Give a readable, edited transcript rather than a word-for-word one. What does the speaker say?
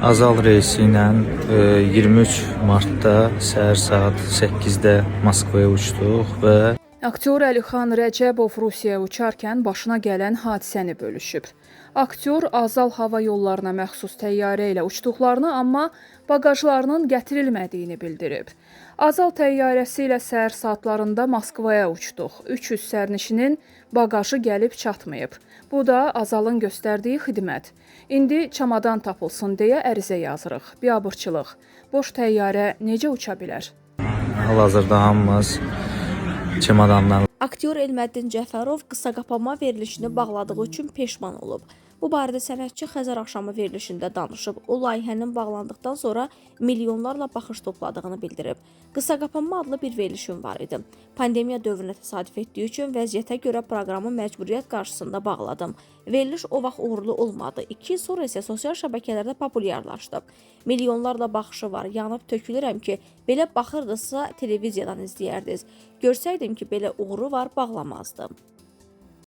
Azal reysi ilə 23 martda səhər saat 8-də Moskvaya uçduq və Aktyor Əlixan Rəcəbov Rusiyaya uçarkən başına gələn hadisəni bölüşüb. Aktyor Azal hava yollarına məxsus təyyarə ilə uçduqlarını, amma baqajlarının gətirilmədiyini bildirib. Azal təyyarəsi ilə səhər saatlarında Moskvaya uçduq. 300 sərnişinin baqajı gəlib çatmayıb. Bu da Azalın göstərdiyi xidmət. İndi çamadan tapılsın deyə ərizə yazırıq. Biabırçılıq. Boş təyyarə necə uça bilər? hal-hazırda hamımız çemadanlarla Aktyor Elməddin Cəfərov qısa qapanma verilişini bağladığı üçün peşman olub. Bu barədə sənətçi Xəzər axşamı verilişində danışıb. O, layihənin bağlandıqdan sonra milyonlarla baxış topladığını bildirib. Qısa qapanma adlı bir verilişim var idi. Pandemiya dövrünə təsadüf etdiyi üçün vəziyyətə görə proqramı məcburiyyət qarşısında bağladım. Veriliş o vaxt uğurlu olmadı. 2 il sonra isə sosial şəbəkələrdə populyarlaşdı. Milyonlarla baxışı var. Yanıb tökülürəm ki, belə baxırdınızsa televiziyadan izləyərdiniz. Görsəydim ki, belə uğuru var, bağlamazdım.